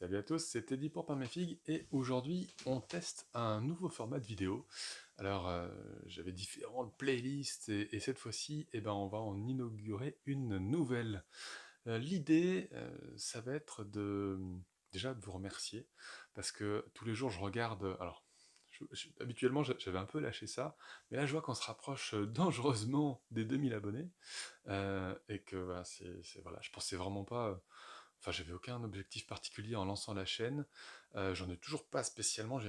Salut à tous, c'est Teddy pour Pain mes figues et aujourd'hui on teste un nouveau format de vidéo. Alors j'avais différentes playlists et cette fois-ci on va en inaugurer une nouvelle. L'idée ça va être déjà de vous remercier parce que tous les jours je regarde, alors habituellement j'avais un peu lâché ça, mais là je vois qu'on se rapproche dangereusement des 2000 abonnés et que bah, voilà, je pensais vraiment pas. Enfin, j'avais aucun objectif particulier en lançant la chaîne. J'en ai toujours pas spécialement.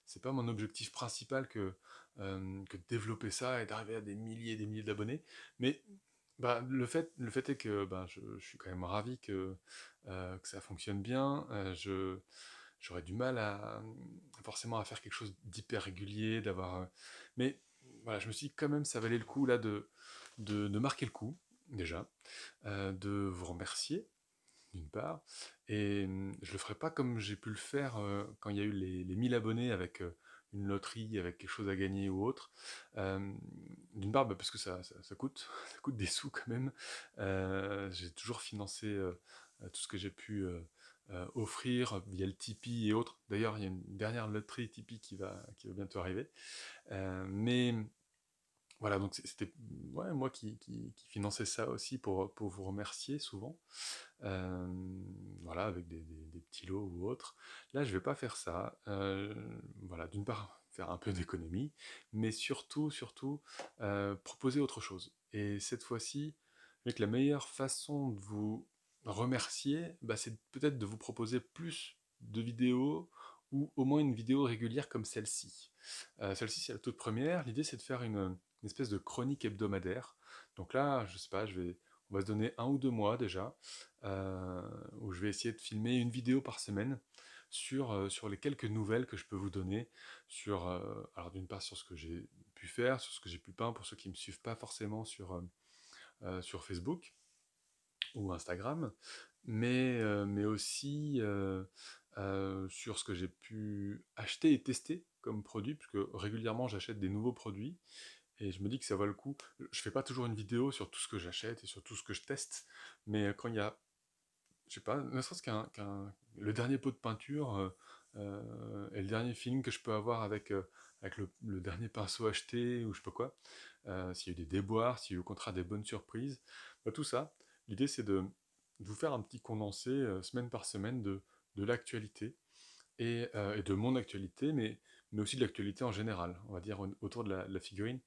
C'est pas mon objectif principal que de développer ça et d'arriver à des milliers et des milliers d'abonnés. Mais bah, le fait est que bah, je suis quand même ravi que ça fonctionne bien. J'aurais du mal forcément à faire quelque chose d'hyper régulier, mais voilà, je me suis dit quand même ça valait le coup là de marquer le coup déjà, de vous remercier d'une part, et je le ferai pas comme j'ai pu le faire quand il y a eu les 1000 abonnés avec une loterie, avec quelque chose à gagner ou autre. Euh, d'une part, bah, parce que ça coûte, ça coûte des sous quand même. J'ai toujours financé tout ce que j'ai pu offrir via le Tipeee et autres. D'ailleurs, il y a une dernière loterie Tipeee qui va bientôt arriver. Mais voilà, donc c'était ouais, moi qui finançais ça aussi pour vous remercier souvent. Euh, voilà, avec des petits lots ou autres. Là, je vais pas faire ça. Voilà, d'une part, faire un peu d'économie, mais surtout, proposer autre chose. Et cette fois-ci, avec la meilleure façon de vous remercier, bah, c'est peut-être de vous proposer plus de vidéos ou au moins une vidéo régulière comme celle-ci. Celle-ci, c'est la toute première. L'idée, c'est de faire une espèce de chronique hebdomadaire. Donc là, je sais pas, on va se donner 1 ou 2 mois déjà, où je vais essayer de filmer une vidéo par semaine sur les quelques nouvelles que je peux vous donner, alors d'une part sur ce que j'ai pu faire, sur ce que j'ai pu peindre pour ceux qui ne me suivent pas forcément sur Facebook ou Instagram, mais aussi sur ce que j'ai pu acheter et tester comme produit, puisque régulièrement j'achète des nouveaux produits, et je me dis que ça vaut le coup. Je fais pas toujours une vidéo sur tout ce que j'achète et sur tout ce que je teste, mais quand il y a, je sais pas, ne serait-ce le dernier pot de peinture et le dernier feeling que je peux avoir avec le dernier pinceau acheté ou je sais pas quoi, s'il y a eu des déboires, s'il y a eu au contraire des bonnes surprises, bah, tout ça, l'idée c'est de vous faire un petit condensé semaine par semaine de l'actualité et de mon actualité, mais aussi de l'actualité en général, on va dire autour de la figurine,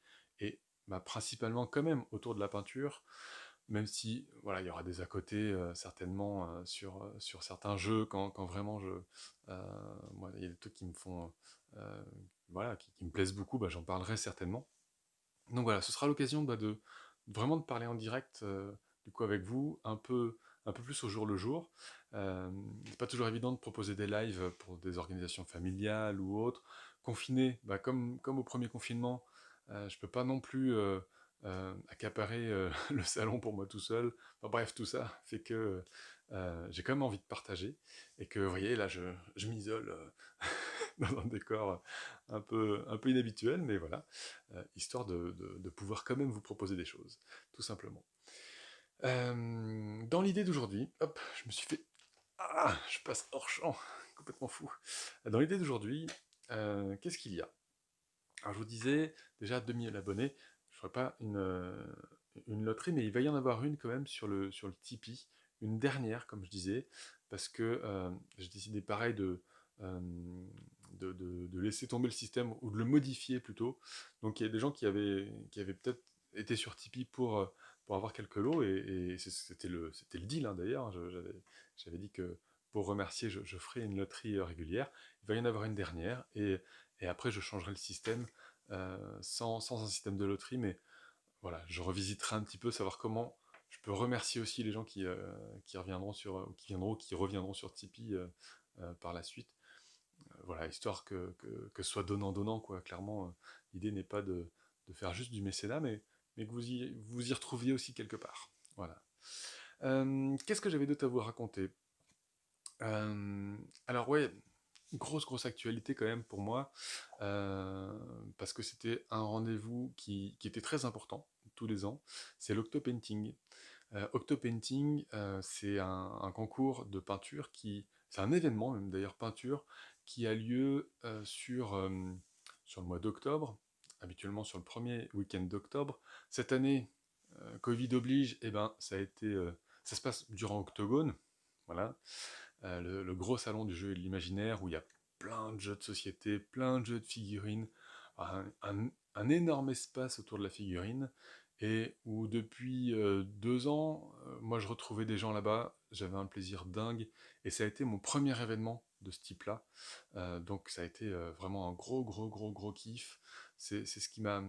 et bah, principalement quand même autour de la peinture, même si voilà, il y aura des à côté certainement sur certains jeux quand vraiment moi, il y a des trucs qui me font euh, voilà, qui me plaisent beaucoup, bah, j'en parlerai certainement. Donc voilà, ce sera l'occasion bah, de vraiment de parler en direct du coup avec vous, un peu plus au jour le jour. C'est pas toujours évident de proposer des lives pour des organisations familiales ou autres. Confiné, bah, comme au premier confinement, je peux pas non plus accaparer le salon pour moi tout seul. Enfin, bref, tout ça fait que j'ai quand même envie de partager et que, vous voyez, là, je m'isole dans un décor un peu inhabituel, mais voilà, histoire de pouvoir quand même vous proposer des choses, tout simplement. Dans l'idée d'aujourd'hui, hop, je me suis fait... Ah, je passe hors champ, complètement fou. Dans l'idée d'aujourd'hui, qu'est-ce qu'il y a? Alors je vous disais, déjà 2000 abonnés, je ne ferai pas une loterie, mais il va y en avoir une quand même sur le Tipeee, une dernière, comme je disais, parce que j'ai décidé pareil euh, de laisser tomber le système, ou de le modifier plutôt. Donc il y a des gens qui avaient peut-être été sur Tipeee pour avoir quelques lots, et c'était le deal hein, d'ailleurs. J'avais dit que pour remercier, je ferai une loterie régulière. Il va y en avoir une dernière, et après je changerai le système sans un système de loterie, mais voilà, je revisiterai un petit peu, savoir comment je peux remercier aussi les gens qui reviendront qui reviendront sur Tipeee par la suite. Voilà, histoire que ce soit donnant-donnant, quoi. Clairement, l'idée n'est pas de faire juste du mécénat, mais que vous y retrouviez aussi quelque part. Voilà. Qu'est-ce que j'avais d'autre à vous raconter? Euh, alors ouais, grosse actualité quand même pour moi, parce que c'était un rendez-vous qui était très important tous les ans, c'est l'Octopainting. Octopainting, c'est un concours de peinture qui c'est un événement, même d'ailleurs peinture, qui a lieu sur le mois d'octobre, habituellement sur le premier week-end d'octobre. Cette année, Covid oblige, eh ben, ça se passe durant Octogone, voilà, le gros salon du jeu et de l'imaginaire où il y a plein de jeux de société, plein de jeux de figurines, un énorme espace autour de la figurine, et où depuis 2 ans, moi je retrouvais des gens là-bas, j'avais un plaisir dingue, et ça a été mon premier événement de ce type-là. Donc ça a été vraiment un gros, gros, gros, gros kiff. C'est ce qui m'a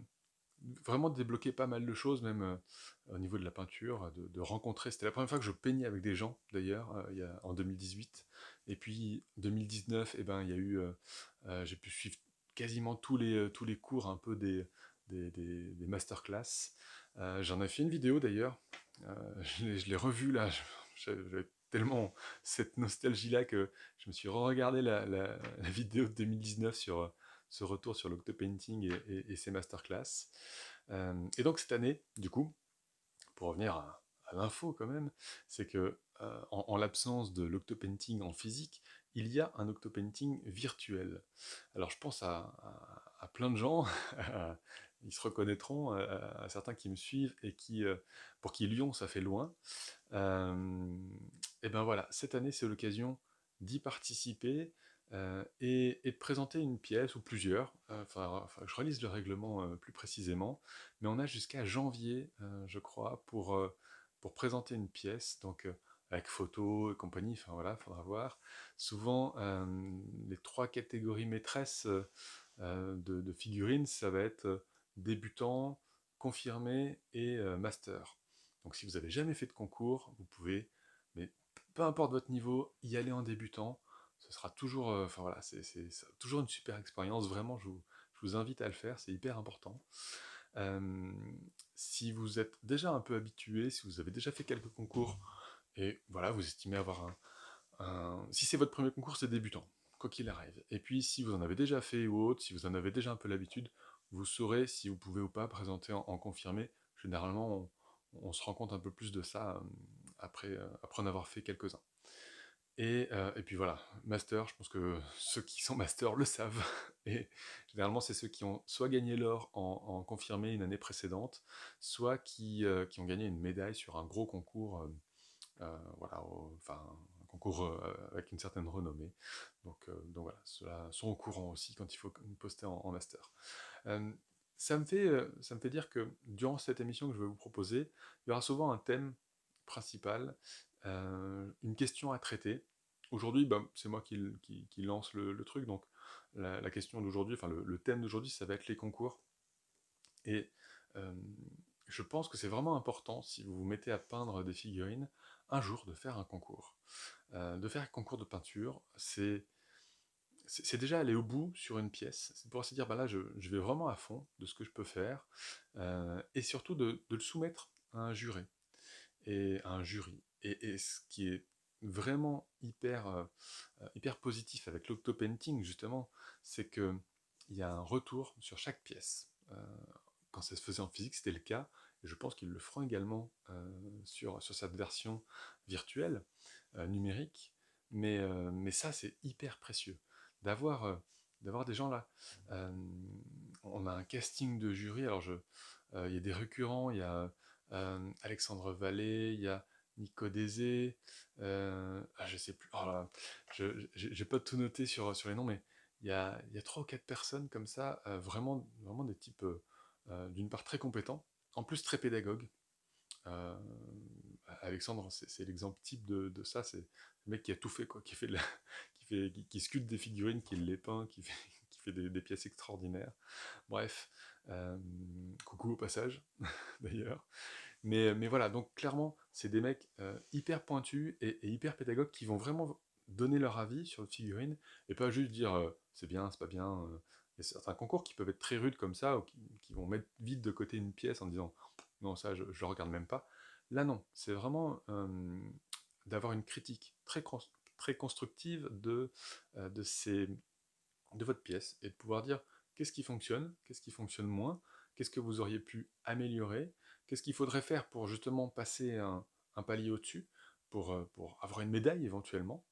vraiment débloqué pas mal de choses, même au niveau de la peinture, de rencontrer. C'était la première fois que je peignais avec des gens, d'ailleurs, en 2018. Et puis 2019, eh ben, il y a eu, j'ai pu suivre quasiment tous les cours un peu des masterclass. J'en ai fait une vidéo d'ailleurs. Je l'ai revue là. J'avais tellement cette nostalgie-là que je me suis re-regardé la vidéo de 2019 sur ce retour sur l'octopainting et ses masterclass. Et donc cette année, du coup, pour revenir à l'info quand même, c'est que en l'absence de l'octopainting en physique, il y a un octopainting virtuel. Alors je pense à plein de gens, ils se reconnaîtront, à certains qui me suivent et pour qui Lyon ça fait loin. Et ben voilà, cette année c'est l'occasion d'y participer et de présenter une pièce ou plusieurs. Enfin, je relise le règlement plus précisément, mais on a jusqu'à janvier, je crois, pour présenter une pièce, donc avec photos et compagnie. Enfin voilà, faudra voir. Souvent, les trois catégories maîtresses de figurines, ça va être débutant, confirmé et master. Donc si vous n'avez jamais fait de concours, vous pouvez, mais peu importe votre niveau, y aller en débutant. Ce sera toujours, enfin voilà, c'est toujours une super expérience. Vraiment, je vous invite à le faire, c'est hyper important. Euh, Si vous êtes déjà un peu habitué, si vous avez déjà fait quelques concours, et voilà, vous estimez avoir si c'est votre premier concours, c'est débutant, quoi qu'il arrive. Et puis, si vous en avez déjà fait ou autre, si vous en avez déjà un peu l'habitude, vous saurez si vous pouvez ou pas présenter en confirmé. Généralement, on se rend compte un peu plus de ça après en avoir fait quelques-uns. Et puis voilà, master, je pense que ceux qui sont master le savent. Et généralement, c'est ceux qui ont soit gagné l'or en confirmé une année précédente, soit qui ont gagné une médaille sur un gros concours, voilà, enfin, un concours avec une certaine renommée. Donc voilà, ceux-là sont au courant aussi quand il faut poster en master. Euh, ça me fait dire que durant cette émission que je vais vous proposer, il y aura souvent un thème principal, une question à traiter. Aujourd'hui, bah, c'est moi qui lance le truc, donc la question d'aujourd'hui, enfin le thème d'aujourd'hui, ça va être les concours. Et euh, je pense que c'est vraiment important, si vous vous mettez à peindre des figurines, un jour de faire un concours. De faire un concours de peinture, c'est déjà aller au bout sur une pièce, c'est pouvoir se dire, bah là, je vais vraiment à fond de ce que je peux faire, et surtout de le soumettre à un juré, et à un jury. Et ce qui est vraiment hyper positif avec l'octopainting, justement, c'est qu'il y a un retour sur chaque pièce. Quand ça se faisait en physique, c'était le cas, et je pense qu'ils le feront également sur cette version virtuelle, numérique, mais ça, c'est hyper précieux d'avoir d'avoir des gens là. Euh, on a un casting de jury, alors il y a des récurrents, il y a Alexandre Vallée, il y a Nico Dézé, je sais plus, oh là, j'ai pas tout noté sur les noms, mais il y a 3 ou 4 personnes comme ça, vraiment des types d'une part très compétents, en plus très pédagogues. Euh, Alexandre, c'est l'exemple type de ça, c'est le mec qui a tout fait, quoi, qui fait qui sculpte des figurines, qui les peint, qui fait des pièces extraordinaires. Bref, euh, coucou au passage, d'ailleurs. Mais voilà, donc clairement, c'est des mecs hyper pointus et hyper pédagogues qui vont vraiment donner leur avis sur le figurine et pas juste dire c'est bien, c'est pas bien. Il y a certains concours qui peuvent être très rudes comme ça ou qui vont mettre vite de côté une pièce en disant non, ça je regarde même pas. Là, non, c'est vraiment d'avoir une critique très constructive de votre pièce et de pouvoir dire qu'est-ce qui fonctionne moins, qu'est-ce que vous auriez pu améliorer, qu'est-ce qu'il faudrait faire pour justement passer un palier au-dessus, pour avoir une médaille éventuellement.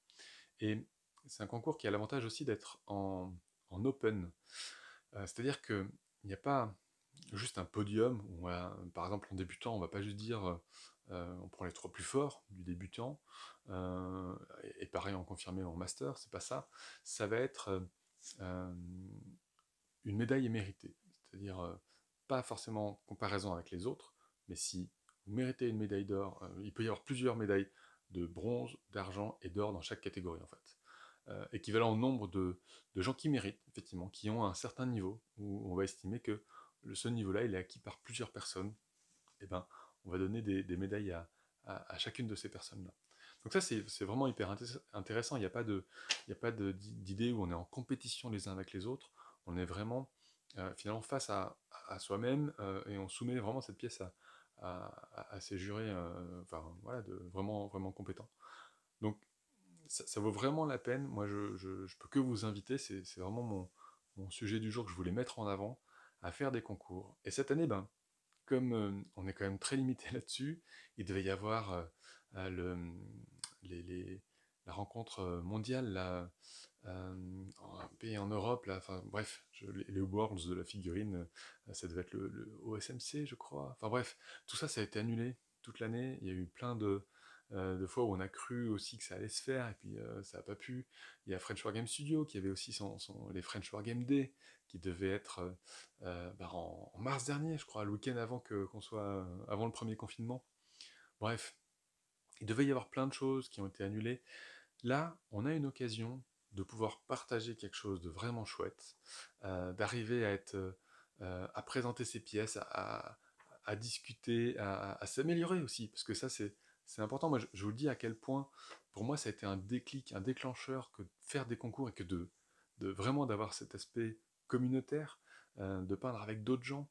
Et c'est un concours qui a l'avantage aussi d'être en open. C'est-à-dire qu'il n'y a pas juste un podium où, par exemple, en débutant, on ne va pas juste dire on prend les 3 plus forts du débutant, et pareil en confirmé en master, c'est pas ça. Ça va être euh, une médaille méritée. C'est-à-dire, pas forcément comparaison avec les autres, mais si vous méritez une médaille d'or, il peut y avoir plusieurs médailles de bronze, d'argent et d'or dans chaque catégorie en fait. Équivalent au nombre de gens qui méritent, effectivement, qui ont un certain niveau, où on va estimer que ce niveau-là, il est acquis par plusieurs personnes, et ben, on va donner des médailles à chacune de ces personnes-là. Donc ça, c'est vraiment hyper intéressant. Il n'y a pas d'idée où on est en compétition les uns avec les autres. On est vraiment finalement face à soi-même, et on soumet vraiment cette pièce à ces jurés, enfin voilà, vraiment, vraiment compétents. Donc ça vaut vraiment la peine. Moi, je peux que vous inviter. C'est vraiment mon sujet du jour que je voulais mettre en avant, à faire des concours. Et cette année, ben, comme on est quand même très limité là-dessus, il devait y avoir le, les- la rencontre mondiale là, en pays en Europe, là, enfin bref, les Worlds de la figurine, ça devait être le OSMC, je crois. Enfin bref, tout ça, ça a été annulé toute l'année. Il y a eu plein de fois où on a cru aussi que ça allait se faire, et puis ça n'a pas pu. Il y a French War Game Studio qui avait aussi les French War Game Day, qui devait être en mars dernier, je crois, le week-end qu'on soit avant le premier confinement. Bref, il devait y avoir plein de choses qui ont été annulées. Là, on a une occasion de pouvoir partager quelque chose de vraiment chouette, d'arriver à présenter ses pièces, à discuter, à s'améliorer aussi, parce que ça c'est important. Moi je vous le dis à quel point pour moi ça a été un déclic, un déclencheur que de faire des concours et que de vraiment d'avoir cet aspect communautaire, de peindre avec d'autres gens.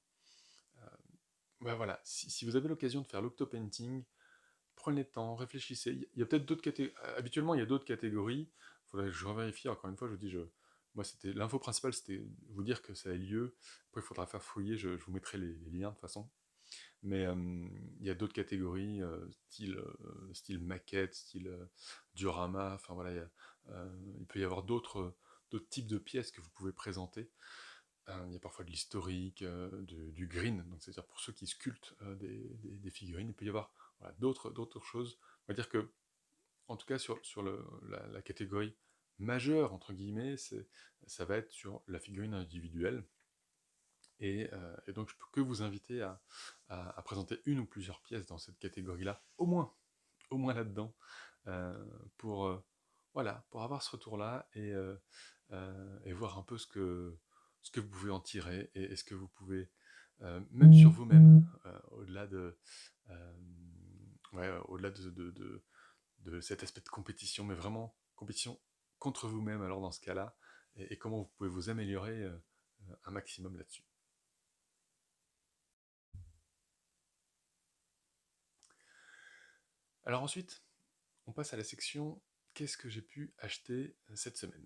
Ouais, voilà, si vous avez l'occasion de faire l'octopainting, prenez le temps, réfléchissez. Il y a peut-être d'autres catégories. Habituellement, il y a d'autres catégories. Il faudrait que je revérifie. Encore une fois, je vous dis, moi, c'était l'info principale, c'était vous dire que ça a lieu. Après, il faudra faire fouiller. Je vous mettrai les liens de toute façon. Mais il y a d'autres catégories, style maquette, style diorama. Enfin voilà, il peut y avoir d'autres types de pièces que vous pouvez présenter. Il y a parfois de l'historique, du green, donc c'est-à-dire pour ceux qui sculptent des figurines. Il peut y avoir voilà, d'autres choses. On va dire que, en tout cas, sur la catégorie majeure, entre guillemets, ça va être sur la figurine individuelle. Et donc, je peux que vous inviter à présenter une ou plusieurs pièces dans cette catégorie-là, au moins là-dedans, euh, pour, euh, voilà, pour avoir ce retour-là et voir un peu ce que vous pouvez en tirer et ce que vous pouvez, même sur vous-même, au-delà euh, ouais, au-delà de cet aspect de compétition, mais vraiment compétition contre vous-même, alors dans ce cas-là, et comment vous pouvez vous améliorer un maximum là-dessus. Alors ensuite, on passe à la section qu'est-ce que j'ai pu acheter cette semaine.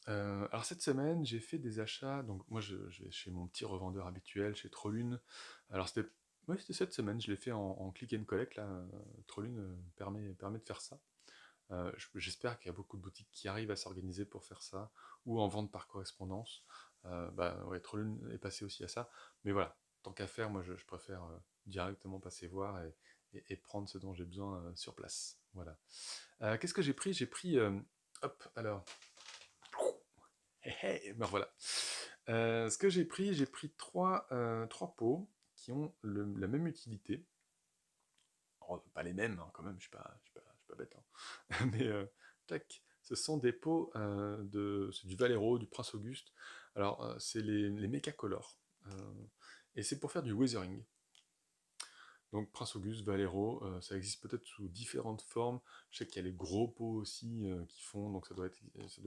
Alors cette semaine, j'ai fait des achats. Donc moi, je vais chez mon petit revendeur habituel, chez Trollune. Alors c'était cette semaine, je l'ai fait en click and collect. Là, Trollune permet de faire ça. J'espère qu'il y a beaucoup de boutiques qui arrivent à s'organiser pour faire ça, ou en vente par correspondance. Bah ouais, Trollune est passé aussi à ça. Mais voilà, tant qu'à faire, moi je préfère directement passer voir et prendre ce dont j'ai besoin sur place. Voilà. Qu'est-ce que j'ai pris? J'ai pris, hop, alors, ben voilà. Ce que j'ai pris trois pots qui ont la même utilité. Oh, pas les mêmes, hein, quand même, je suis pas bête, hein. Mais tac, ce sont des pots c'est du Valero, du Prince Auguste. Alors, c'est les Mechacolor. Et c'est pour faire du weathering. Donc Prince Auguste, Valero, ça existe peut-être sous différentes formes. Je sais qu'il y a les gros pots aussi qui font, donc ça doit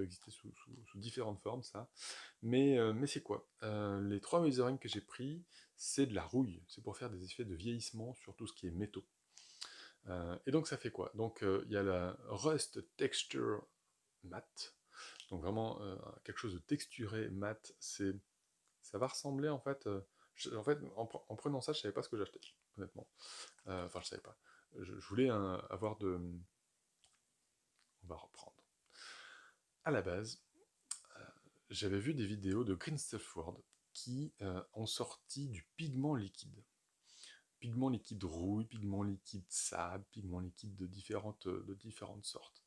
exister sous différentes formes, ça. Mais c'est quoi? Les trois weathering que j'ai pris, c'est de la rouille. C'est pour faire des effets de vieillissement sur tout ce qui est métaux. Et donc ça fait quoi? Donc il y a la Rust Texture Matte. Donc vraiment quelque chose de texturé, mat. Ça va ressembler en fait. En fait, en prenant ça, je savais pas ce que j'achetais, honnêtement. Enfin, je savais pas. Je voulais avoir de. On va reprendre. à la base, j'avais vu des vidéos de Green Stuff World qui ont sorti du pigment liquide. Pigment liquide rouille, pigment liquide sable, pigment liquide de différentes sortes.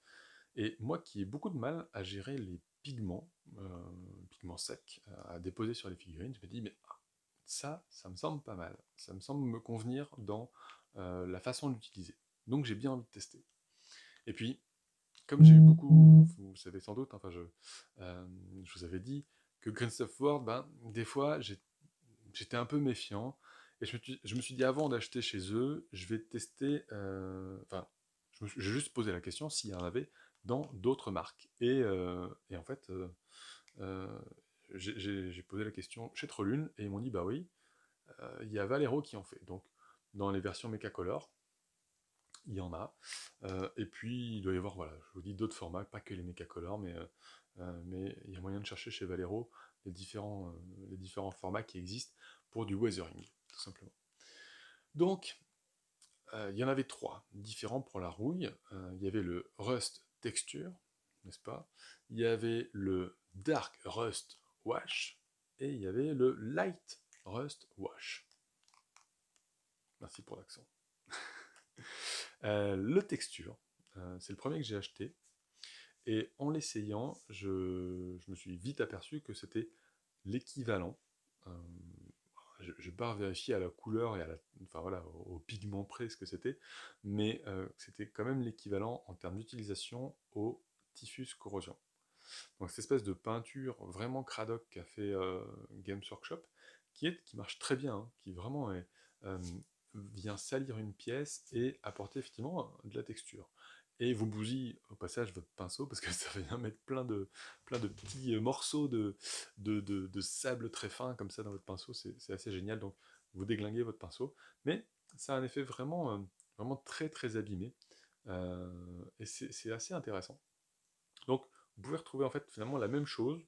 Et moi qui ai beaucoup de mal à gérer les pigments secs, à déposer sur les figurines, je me dis, mais ça me semble pas mal. Ça me semble me convenir dans la façon d'utiliser. Donc j'ai bien envie de tester. Et puis, comme j'ai eu beaucoup, vous le savez sans doute, enfin je vous avais dit que Green Stuff World, ben, des fois j'étais un peu méfiant, et je me suis dit avant d'acheter chez eux, je vais tester, enfin, j'ai juste posé la question s'il y en avait dans d'autres marques. Et en fait, euh, j'ai posé la question chez Trollune, et ils m'ont dit bah oui, il y a Valero qui en fait. Donc dans les versions Mechacolor, il y en a. Et puis, il doit y avoir, voilà, je vous dis d'autres formats, pas que les Mechacolor, mais il y a moyen de chercher chez Valero les différents formats qui existent pour du weathering, tout simplement. Donc, il y en avait trois différents pour la rouille. Il y avait le Rust Texture, n'est-ce pas? Il y avait le Dark Rust Wash, et il y avait le Light Rust Wash. Merci pour l'accent. Le Texture, c'est le premier que j'ai acheté. Et en l'essayant, je me suis vite aperçu que c'était l'équivalent. Euh, je n'ai pas vérifié à la couleur et enfin voilà, au pigment près ce que c'était, mais c'était quand même l'équivalent en termes d'utilisation au Typhus Corrosion. Donc cette espèce de peinture vraiment cradoc qu'a fait Games Workshop, qui marche très bien, hein, qui vraiment euh, vient salir une pièce et apporter effectivement de la texture. Et vous bousillez au passage votre pinceau parce que ça vient mettre plein de petits morceaux de sable très fin comme ça dans votre pinceau, c'est assez génial. Donc vous déglinguez votre pinceau, mais ça a un effet vraiment très très abîmé. Et c'est assez intéressant. Donc vous pouvez retrouver en fait finalement la même chose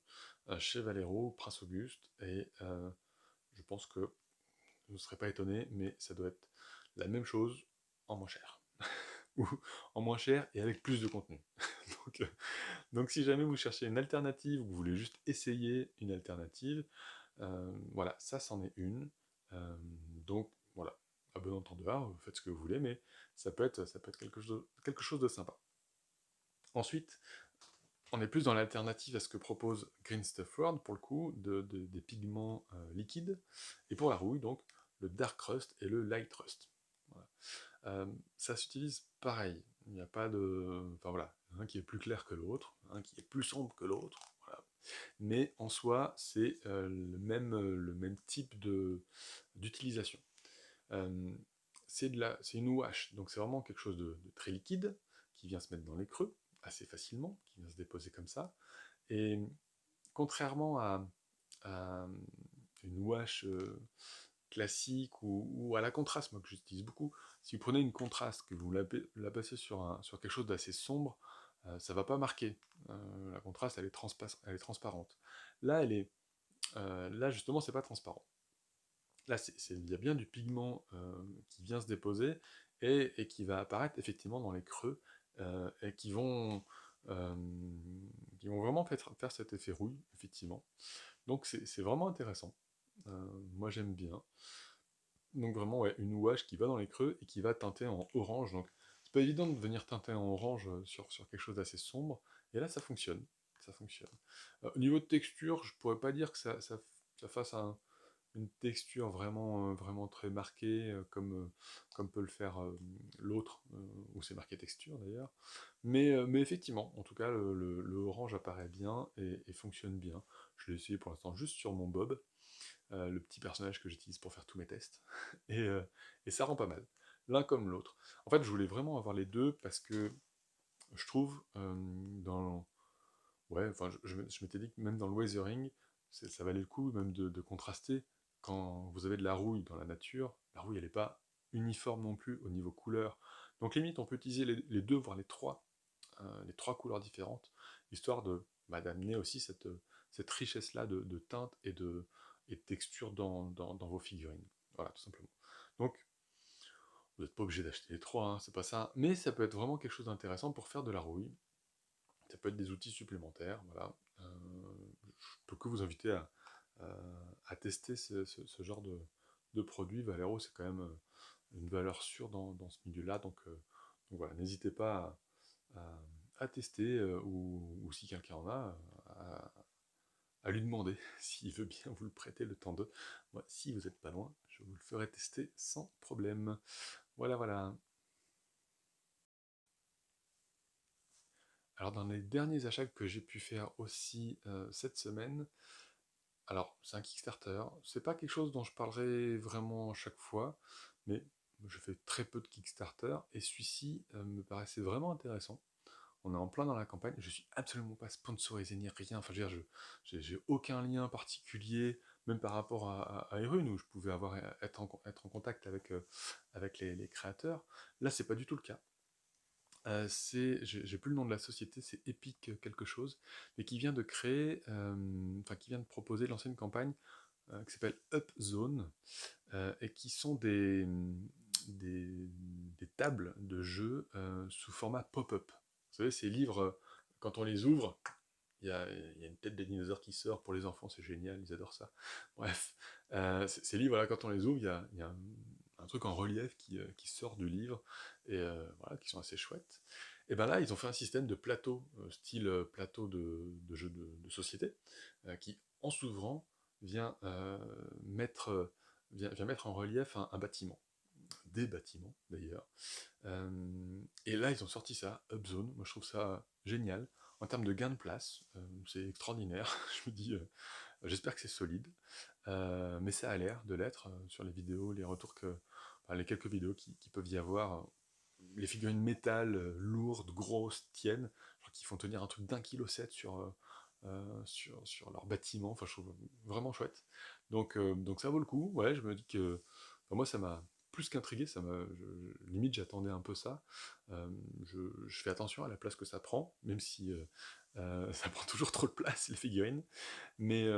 chez Valero, Prince Auguste, et je pense que vous ne serez pas étonné, mais ça doit être la même chose en moins cher. Ou en moins cher et avec plus de contenu. donc, donc si jamais vous cherchez une alternative, ou que vous voulez juste essayer une alternative, voilà, ça c'en est une. Euh, donc voilà, à bon entendeur, vous faites ce que vous voulez, mais ça peut être quelque chose de sympa. Ensuite, on est plus dans l'alternative à ce que propose Green Stuff World, pour le coup, des pigments liquides. Et pour la rouille, donc, le Dark Rust et le Light Rust. Voilà. Ça s'utilise pareil. Il n'y a pas de... Enfin voilà, un qui est plus clair que l'autre, un qui est plus sombre que l'autre. Voilà. Mais en soi, c'est le même type d'utilisation. Euh, c'est une wash, donc c'est vraiment quelque chose de très liquide, qui vient se mettre dans les creux assez facilement, qui vient se déposer comme ça. Et contrairement à une wash classique ou à la contraste, moi que j'utilise beaucoup, si vous prenez une contraste, que vous la passez sur quelque chose d'assez sombre, ça va pas marquer. La contraste, elle est transparente. Là, là justement, c'est pas transparent. Là, il y a bien du pigment qui vient se déposer et qui va apparaître effectivement dans les creux et euh, qui vont vraiment faire cet effet rouille, effectivement. Donc c'est vraiment intéressant. Moi j'aime bien. Donc vraiment, ouais, une ouache qui va dans les creux et qui va teinter en orange. Donc c'est pas évident de venir teinter en orange sur quelque chose d'assez sombre. Et là, ça fonctionne. Ça fonctionne. Au niveau de texture, je pourrais pas dire que ça fasse une texture vraiment très marquée, comme peut le faire l'autre, où c'est marqué texture d'ailleurs. Mais effectivement, en tout cas, le orange apparaît bien et fonctionne bien. Je l'ai essayé pour l'instant juste sur mon Bob, le petit personnage que j'utilise pour faire tous mes tests, et ça rend pas mal, l'un comme l'autre. En fait, je voulais vraiment avoir les deux parce que je trouve, ouais, enfin, je m'étais dit que même dans le weathering, ça valait le coup même de contraster. Quand vous avez de la rouille dans la nature, la rouille elle n'est pas uniforme non plus au niveau couleur. Donc limite on peut utiliser les deux, voire les trois couleurs différentes, histoire d'amener aussi cette richesse-là de teintes et de textures dans vos figurines. Voilà, tout simplement. Donc, vous n'êtes pas obligé d'acheter les trois, hein, c'est pas ça, mais ça peut être vraiment quelque chose d'intéressant pour faire de la rouille. ça peut être des outils supplémentaires, voilà. Je peux que vous inviter à tester ce genre de produit. Valero, c'est quand même une valeur sûre dans ce milieu-là, donc voilà, n'hésitez pas à tester, ou si quelqu'un en a, à lui demander s'il veut bien vous le prêter le temps de. Moi, si vous n'êtes pas loin, je vous le ferai tester sans problème. Voilà, voilà. Alors dans les derniers achats que j'ai pu faire aussi cette semaine, alors c'est un Kickstarter, c'est pas quelque chose dont je parlerai vraiment chaque fois, mais je fais très peu de Kickstarter, et celui-ci me paraissait vraiment intéressant. On est en plein dans la campagne, je suis absolument pas sponsorisé ni rien, enfin je veux dire, j'ai aucun lien particulier, même par rapport à Erune, où je pouvais être en contact avec les créateurs. Là c'est pas du tout le cas. J'ai plus le nom de la société, c'est Epic quelque chose, mais qui vient de créer, enfin qui vient de proposer, de lancer une campagne qui s'appelle Upzone, et qui sont des, des tables de jeu sous format pop-up. Vous savez, ces livres, quand on les ouvre, il y a une tête de dinosaure qui sort pour les enfants, c'est génial, ils adorent ça. Bref, ces livres-là, quand on les ouvre, il y a un truc en relief qui sort du livre, et voilà, qui sont assez chouettes. Et ben là, ils ont fait un système de plateau, style plateau de jeu de société, qui, en s'ouvrant, vient, vient mettre en relief un bâtiment, des bâtiments d'ailleurs. Et là, ils ont sorti ça, Upzone. Moi, je trouve ça génial. En termes de gain de place, c'est extraordinaire. Je me dis, j'espère que c'est solide. Mais ça a l'air de l'être sur les vidéos, les retours enfin, les quelques vidéos qui peuvent y avoir. Les figurines métal lourdes, grosses, tiennent. Je crois qu'ils font tenir un truc d'1,7 kg sur leur bâtiment. Enfin, je trouve vraiment chouette. Donc ça vaut le coup. Ouais, je me dis que, enfin, moi, ça m'a plus qu'intrigué. Limite, j'attendais un peu ça. Je fais attention à la place que ça prend, même si ça prend toujours trop de place, les figurines. Mais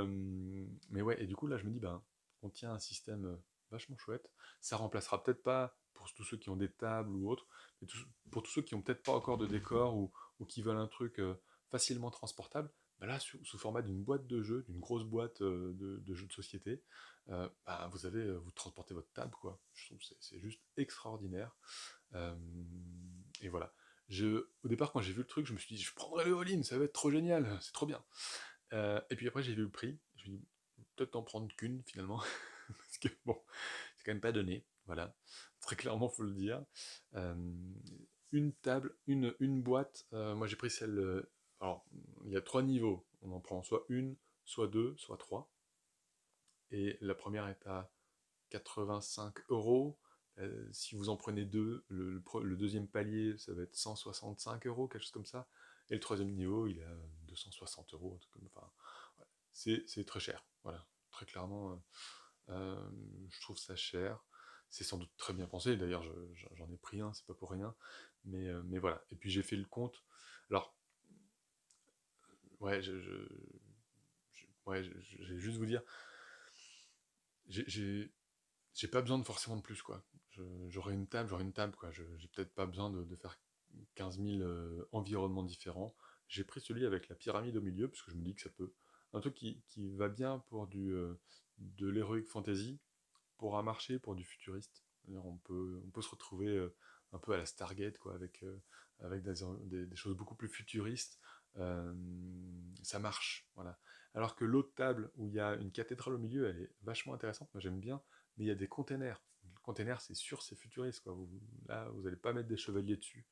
ouais, et du coup, là, je me dis, ben, on tient un système vachement chouette. Ça remplacera peut-être pas, pour tous ceux qui ont des tables ou autres, mais pour tous ceux qui ont peut-être pas encore de décor, ou qui veulent un truc facilement transportable, ben là, sous format d'une boîte de jeu, d'une grosse boîte de jeux de société, ben, vous transportez votre table, quoi. Je trouve que c'est juste extraordinaire. Euh, et voilà. Au départ, quand j'ai vu le truc, je me suis dit, je prendrai le all-in, ça va être trop génial, c'est trop bien. Et puis après, j'ai vu le prix. Je me dis, peut-être en prendre qu'une finalement. Parce que bon, c'est quand même pas donné. Voilà. Très clairement, faut le dire. Euh, une table, une boîte. Moi, j'ai pris celle. Alors, il y a 3 niveaux. On en prend soit une, soit deux, soit trois. Et la première est à 85 €. Si vous en prenez deux, le deuxième palier, ça va être 165 €, quelque chose comme ça. Et le troisième niveau, il est à 260 €. Enfin, ouais, c'est très cher. Voilà, très clairement, je trouve ça cher. C'est sans doute très bien pensé. D'ailleurs, j'en ai pris un, c'est pas pour rien. Mais voilà. Et puis j'ai fait le compte. Alors, ouais, ouais, je vais juste vous dire, j'ai pas besoin de forcément de plus, quoi. J'aurai une table, quoi. J'ai peut-être pas besoin de faire 15 000 environnements différents. J'ai pris celui avec la pyramide au milieu, parce que je me dis que ça peut. Un truc qui va bien pour de l'heroic fantasy, pour un marché, pour du futuriste. C'est-à-dire, on peut se retrouver un peu à la Stargate, quoi, avec des choses beaucoup plus futuristes. Euh, Ça marche, voilà. Alors que l'autre table, où il y a une cathédrale au milieu, elle est vachement intéressante, moi j'aime bien, mais il y a des containers. Le container, c'est sûr, c'est futuriste, quoi. Là, vous n'allez pas mettre des chevaliers dessus.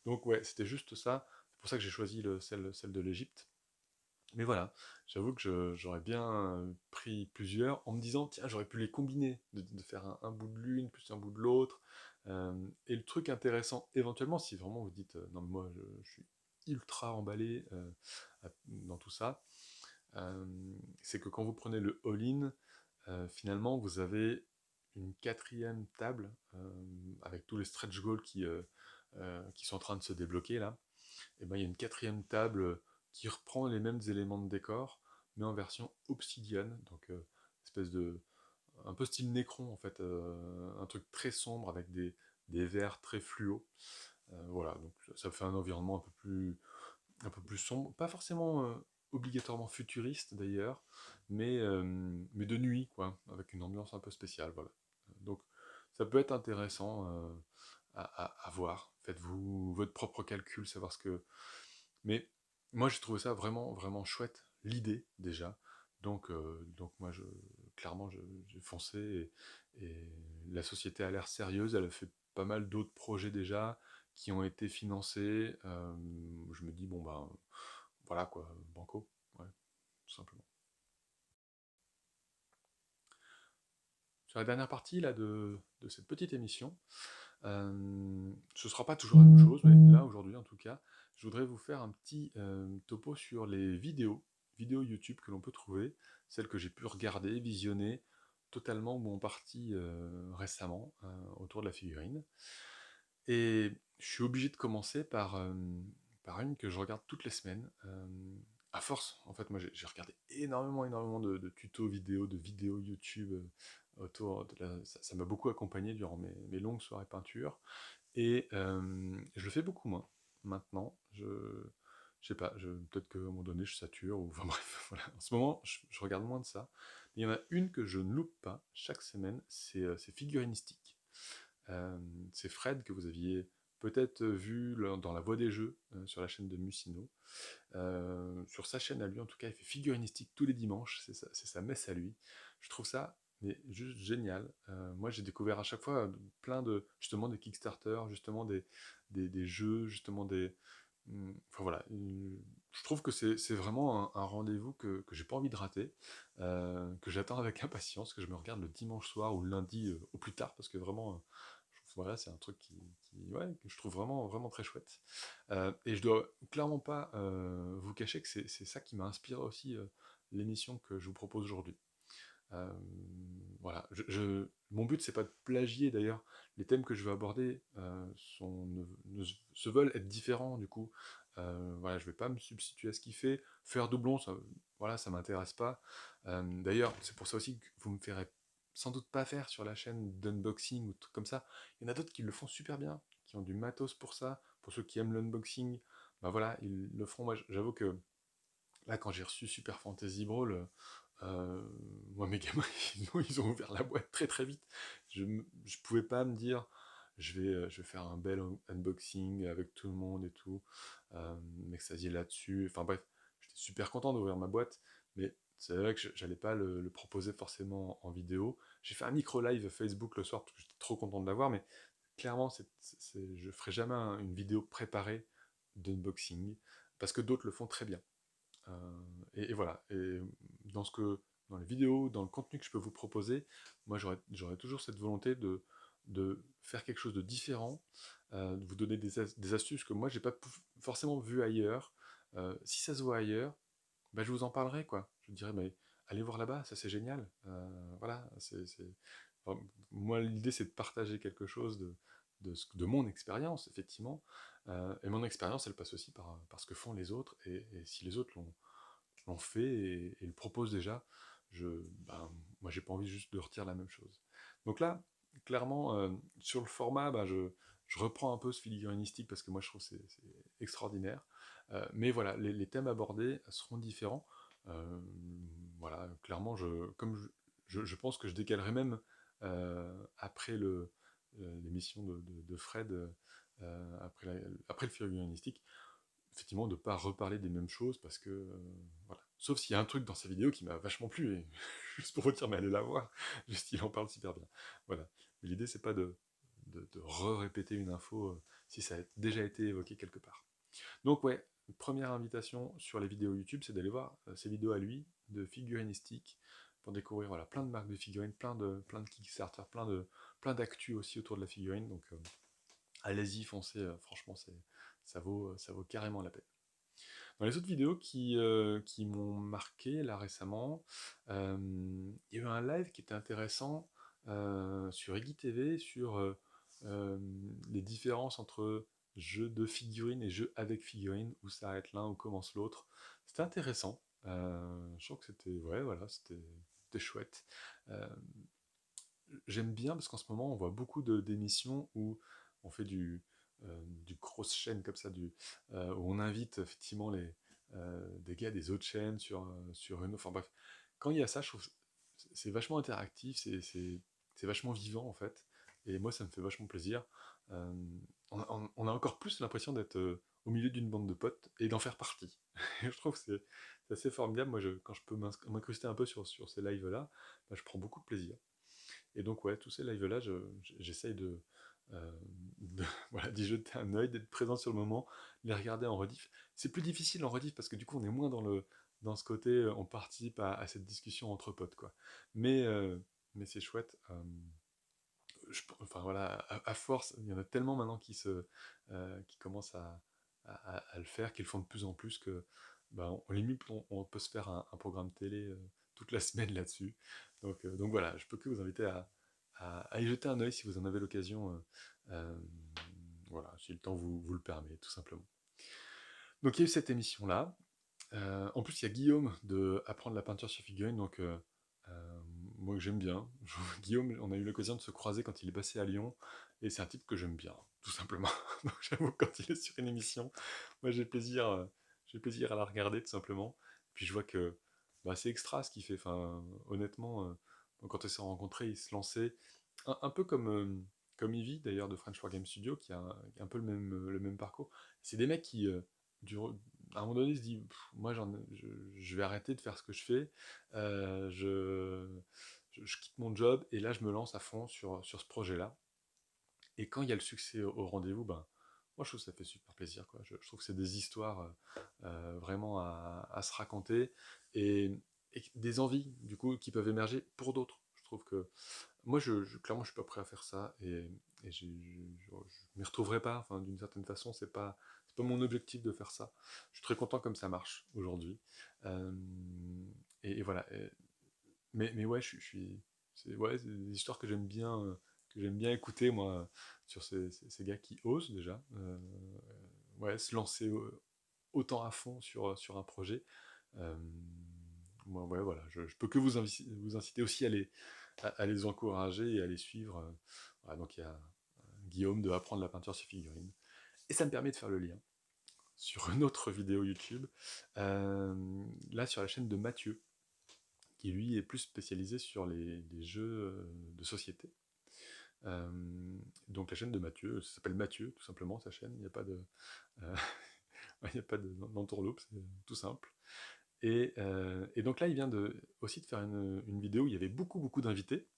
Donc ouais, c'était juste ça. C'est pour ça que j'ai choisi celle de l'Égypte. Mais voilà, j'avoue que j'aurais bien pris plusieurs en me disant, tiens, j'aurais pu les combiner, de faire un bout de l'une plus un bout de l'autre. Et le truc intéressant, éventuellement, si vraiment vous dites, non, mais moi je suis ultra emballé dans tout ça, euh, c'est que quand vous prenez le all-in, finalement vous avez une quatrième table avec tous les stretch goals qui sont en train de se débloquer là. Et ben, il y a une quatrième table qui reprend les mêmes éléments de décor, mais en version obsidienne, donc espèce de un peu style Necron en fait, un truc très sombre avec des verres très fluo. Voilà, donc ça fait un environnement un peu plus sombre, pas forcément obligatoirement futuriste d'ailleurs, mais de nuit, quoi, avec une ambiance un peu spéciale, voilà. Donc ça peut être intéressant à voir. Faites-vous votre propre calcul, savoir ce que... Mais moi j'ai trouvé ça vraiment, vraiment chouette, l'idée déjà. Donc moi, clairement, j'ai foncé et la société a l'air sérieuse, elle a fait pas mal d'autres projets déjà qui ont été financés. Je me dis, bon, ben, voilà quoi, banco, ouais, tout simplement. Sur la dernière partie là, de cette petite émission, ce sera pas toujours la même chose, mais là, aujourd'hui en tout cas, je voudrais vous faire un petit topo sur les vidéos YouTube que l'on peut trouver, celles que j'ai pu regarder, visionner, totalement ou en partie récemment, autour de la figurine. Et je suis obligé de commencer par une que je regarde toutes les semaines. À force, en fait, moi j'ai regardé énormément, énormément de tutos vidéo, de vidéos YouTube autour de ça m'a beaucoup accompagné durant mes longues soirées peinture. Et je le fais beaucoup moins maintenant. Je sais pas, peut-être qu'à un moment donné je sature, ou enfin bref, voilà. En ce moment, je regarde moins de ça. Mais il y en a une que je ne loupe pas chaque semaine, c'est Figurinistique. Euh, c'est Fred que vous aviez peut-être vu dans La Voix des Jeux sur la chaîne de Musino. Sur sa chaîne à lui, en tout cas, il fait figurinistique tous les dimanches, c'est sa messe à lui. Je trouve ça mais juste génial. Moi, j'ai découvert à chaque fois plein de, justement, des Kickstarter, justement, des jeux, justement, enfin voilà, je trouve que c'est vraiment un rendez-vous que j'ai pas envie de rater, que j'attends avec impatience, que je me regarde le dimanche soir ou le lundi au plus tard, parce que vraiment, voilà, c'est un truc ouais, que je trouve vraiment, vraiment très chouette. Et je dois clairement pas vous cacher que c'est ça qui m'a inspiré aussi l'émission que je vous propose aujourd'hui. Euh, voilà, mon but c'est pas de plagier d'ailleurs. Les thèmes que je veux aborder se veulent être différents du coup. Voilà, je vais pas me substituer à ce qu'il fait. Faire doublon, ça, voilà, ça m'intéresse pas. D'ailleurs, c'est pour ça aussi que vous me ferez sans doute pas faire sur la chaîne d'unboxing ou trucs comme ça. Il y en a d'autres qui le font super bien, qui ont du matos pour ça. Pour ceux qui aiment l'unboxing, bah voilà, ils le feront. Moi, j'avoue que là, quand j'ai reçu Super Fantasy Brawl, euh, moi, mes gamins, ils ont ouvert la boîte très très vite. Je pouvais pas me dire, je vais faire un bel unboxing avec tout le monde et tout, m'extasier là-dessus. Enfin bref, j'étais super content d'ouvrir ma boîte, mais c'est vrai que j'allais pas le proposer forcément en vidéo. J'ai fait un micro-live Facebook le soir parce que j'étais trop content de l'avoir, mais clairement, je ferai jamais une vidéo préparée d'unboxing parce que d'autres le font très bien. Et voilà. Et dans les vidéos, dans le contenu que je peux vous proposer, moi j'aurais toujours cette volonté de faire quelque chose de différent, de vous donner des astuces que moi j'ai pas forcément vu ailleurs. Si ça se voit ailleurs, bah, je vous en parlerai quoi. Je vous dirai, mais allez voir là-bas, ça c'est génial. Voilà, enfin, moi l'idée c'est de partager quelque chose de mon expérience, effectivement. Et mon expérience, elle passe aussi par ce que font les autres. Et si les autres l'ont fait et le proposent déjà, ben, moi, j'ai pas envie juste de retirer la même chose. Donc là, clairement, sur le format, ben, je reprends un peu ce figurinistique parce que moi, je trouve que c'est extraordinaire. Mais voilà, les thèmes abordés seront différents. Euh, voilà, clairement, comme je pense que je décalerai même après l'émission de Fred, après le figurinistique, effectivement, de ne pas reparler des mêmes choses parce que, voilà. Sauf s'il y a un truc dans sa vidéo qui m'a vachement plu, et juste pour vous dire, mais allez la voir, juste il en parle super bien. Voilà. Mais l'idée, c'est pas de re-répéter une info si ça a déjà été évoqué quelque part. Donc, ouais, première invitation sur les vidéos YouTube, c'est d'aller voir ces vidéos à lui, de figurinistique, pour découvrir voilà, plein de marques de figurines, plein de Kickstarter, plein d'actu aussi autour de la figurine. Donc, allez-y, foncez, franchement, ça vaut carrément la peine. Dans les autres vidéos qui m'ont marqué là récemment, il y a eu un live qui était intéressant sur Iggy TV sur les différences entre jeux de figurines et jeux avec figurines, où s'arrête l'un, où commence l'autre. C'était intéressant. Je trouve que c'était ouais, voilà, c'était chouette. Euh, J'aime bien parce qu'en ce moment on voit beaucoup d'émissions où on fait du cross-chain comme ça, où on invite effectivement des gars des autres chaînes sur une... Enfin bref, quand il y a ça, je trouve c'est vachement interactif, c'est vachement vivant en fait, et moi ça me fait vachement plaisir. Euh, on a encore plus l'impression d'être au milieu d'une bande de potes et d'en faire partie. Et je trouve que c'est assez formidable. Moi, quand je peux m'incruster un peu sur ces lives-là, bah, je prends beaucoup de plaisir. Et donc, ouais, tous ces lives-là, j'essaye euh, voilà, d'y jeter un œil, d'être présent sur le moment, de les regarder en rediff. C'est plus difficile en rediff parce que du coup, on est moins dans ce côté, on participe à cette discussion entre potes, quoi. Mais c'est chouette. Enfin voilà, à force, il y en a tellement maintenant qui commencent à le faire, qu'ils le font de plus en plus que, bah, limite, on peut se faire un programme télé toute la semaine là-dessus. Donc voilà, je peux que vous inviter à y jeter un œil si vous en avez l'occasion. Voilà, si le temps vous le permet, tout simplement. Donc il y a eu cette émission-là. En plus, il y a Guillaume de Apprendre la peinture sur figurine, donc moi que j'aime bien. Guillaume, on a eu l'occasion de se croiser quand il est passé à Lyon, et c'est un type que j'aime bien, tout simplement. Donc j'avoue, quand il est sur une émission, moi j'ai plaisir à la regarder, tout simplement. Puis je vois que bah, c'est extra ce qu'il fait. Enfin, honnêtement, quand on s'est rencontrés, il se lançait un peu comme Ivy, d'ailleurs, de French for Game Studio, qui a un peu le même parcours. C'est des mecs qui, du, à un moment donné, se dit, moi, je vais arrêter de faire ce que je fais, je quitte mon job, et là, je me lance à fond sur ce projet-là. Et quand il y a le succès au rendez-vous, ben, moi, je trouve que ça fait super plaisir, quoi. Je trouve que c'est des histoires vraiment à se raconter, et des envies, du coup, qui peuvent émerger pour d'autres. Je trouve que moi, clairement, je suis pas prêt à faire ça, et je m'y retrouverai pas. Enfin, d'une certaine façon, c'est pas mon objectif de faire ça. Je suis très content comme ça marche aujourd'hui. Euh, et voilà. Mais ouais, c'est des histoires que j'aime bien écouter, moi, sur ces gars qui osent déjà, ouais, se lancer autant à fond sur un projet. Euh, Moi, ouais, voilà, je peux que vous inciter aussi à les encourager et à les suivre. Voilà, donc il y a Guillaume de Apprendre la peinture sur figurine. Et ça me permet de faire le lien sur une autre vidéo YouTube, là sur la chaîne de Mathieu, qui lui est plus spécialisé sur les jeux de société. Euh, donc la chaîne de Mathieu, ça s'appelle Mathieu, tout simplement, sa chaîne, il n'y a pas euh, il n'y a pas d'entourloupe, c'est tout simple. Et donc là, il vient aussi de faire une vidéo où il y avait beaucoup d'invités.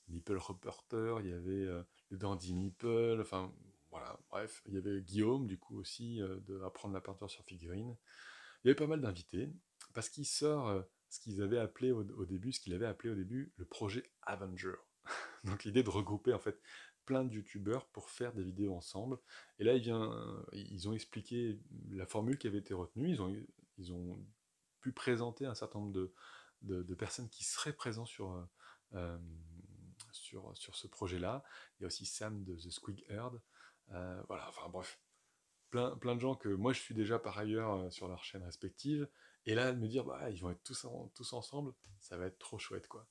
Meeple Reporter, il y avait le Dandy Meeple, enfin voilà, bref, il y avait Guillaume du coup aussi de Apprendre la peinture sur figurine. Il y avait pas mal d'invités parce qu'il sort ce qu'ils avaient appelé au début, ce qu'il avait appelé au début le projet Avenger. Donc l'idée de regrouper en fait plein de youtubeurs pour faire des vidéos ensemble. Et là, ils ont expliqué la formule qui avait été retenue. Ils ont pu présenter un certain nombre de personnes qui seraient présents euh, sur ce projet-là. Il y a aussi Sam de The Squig Herd. Voilà, enfin bref, plein de gens que moi je suis déjà par ailleurs sur leurs chaînes respectives. Et là, de me dire, bah, ils vont être tous ensemble, ça va être trop chouette, quoi.